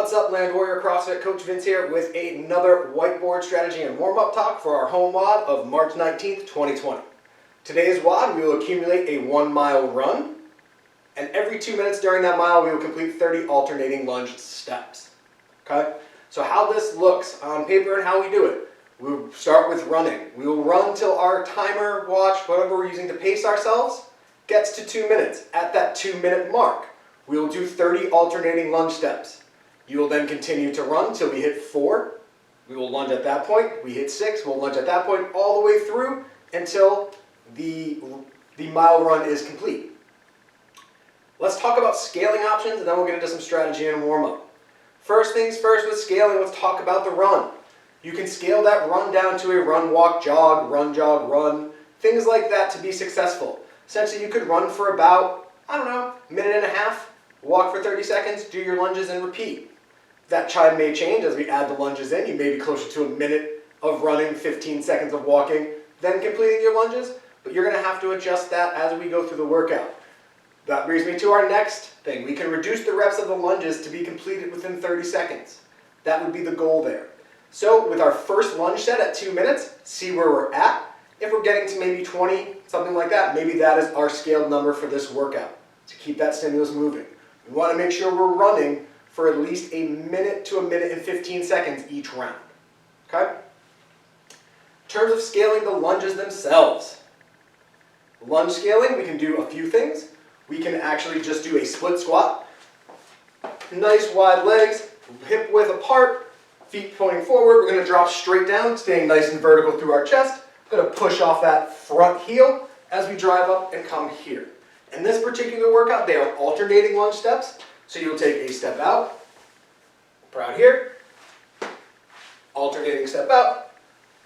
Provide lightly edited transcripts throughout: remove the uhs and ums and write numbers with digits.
What's up, Land Warrior CrossFit Coach Vince here with another whiteboard strategy and warm-up talk for our home WOD of March 19th, 2020. Today's WOD, we will accumulate a 1 mile run, and every 2 minutes during that mile, we will complete 30 alternating lunge steps. Okay? So how this looks on paper and how we do it. We'll start with running. We will run till our timer, watch, whatever we're using to pace ourselves, gets to 2 minutes. At that 2-minute mark, we will do 30 alternating lunge steps. You will then continue to run till we hit 4. We will lunge at that point. We hit 6. We'll lunge at that point all the way through until the mile run is complete. Let's talk about scaling options, and then we'll get into some strategy and warm-up. First things first with scaling, let's talk about the run. You can scale that run down to a run, walk, jog, run, things like that to be successful. Essentially, you could run for about, a minute and a half, walk for 30 seconds, do your lunges, and repeat. That time may change as we add the lunges in. You may be closer to a minute of running, 15 seconds of walking, then completing your lunges, but you're going to have to adjust that as we go through the workout. That brings me to our next thing. We can reduce the reps of the lunges to be completed within 30 seconds. That would be the goal there. So with our first lunge set at 2 minutes, see where we're at. If we're getting to maybe 20, something like that, maybe that is our scaled number for this workout to keep that stimulus moving. We want to make sure we're running for at least a minute to a minute and 15 seconds each round. Okay? In terms of scaling the lunges themselves, lunge scaling, we can do a few things. We can actually just do a split squat. Nice wide legs, hip width apart, feet pointing forward. We're going to drop straight down, staying nice and vertical through our chest. We're going to push off that front heel as we drive up and come here. In this particular workout, they are alternating lunge steps. So you'll take a step out, out here, alternating step out,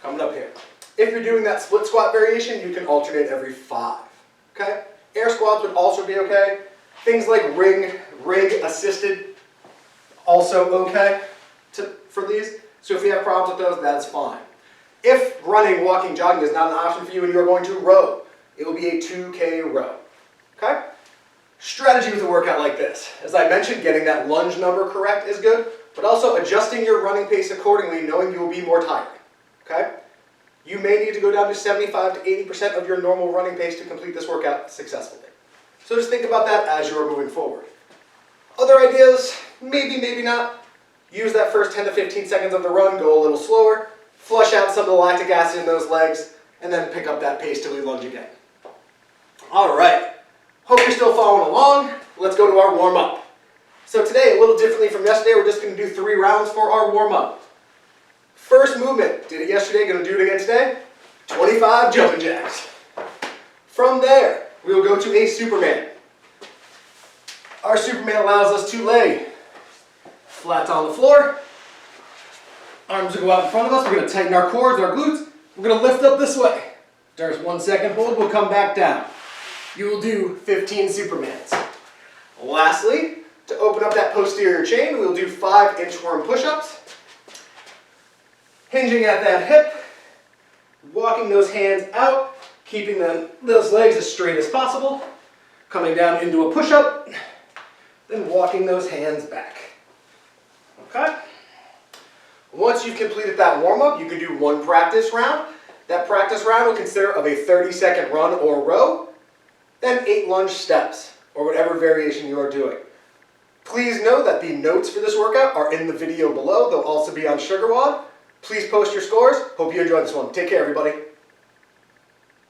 coming up here. If you're doing that split squat variation, you can alternate every 5. Okay? Air squats would also be okay. Things like rig assisted, also okay for these. So if you have problems with those, that's fine. If running, walking, jogging is not an option for you and you're going to row, it will be a 2K row. Okay? Strategy with a workout like this. As I mentioned, getting that lunge number correct is good, but also adjusting your running pace accordingly, knowing you will be more tired. Okay? You may need to go down to 75 to 80% of your normal running pace to complete this workout successfully. So just think about that as you're moving forward. Other ideas, maybe, maybe not. Use that first 10 to 15 seconds of the run, go a little slower, flush out some of the lactic acid in those legs, and then pick up that pace till we lunge again. All right. Hope you're still following along. Let's go to our warm-up. So today, a little differently from yesterday, we're just going to do 3 rounds for our warm-up. First movement, did it yesterday, going to do it again today. 25 jumping jacks. From there, we will go to a Superman. Our Superman allows us to lay flat on the floor. Arms will go out in front of us. We're going to tighten our quads, our glutes. We're going to lift up this way. There's 1 second hold. We'll come back down. You will do 15 Supermans. Lastly, to open up that posterior chain, we'll do 5 inchworm push-ups. Hinging at that hip, walking those hands out, keeping those legs as straight as possible, coming down into a push-up, then walking those hands back. Okay? Once you've completed that warm-up, you can do 1 practice round. That practice round will consist of a 30-second run or row, then 8 lunge steps, or whatever variation you are doing. Please know that the notes for this workout are in the video below. They'll also be on SugarWOD. Please post your scores. Hope you enjoyed this one. Take care, everybody.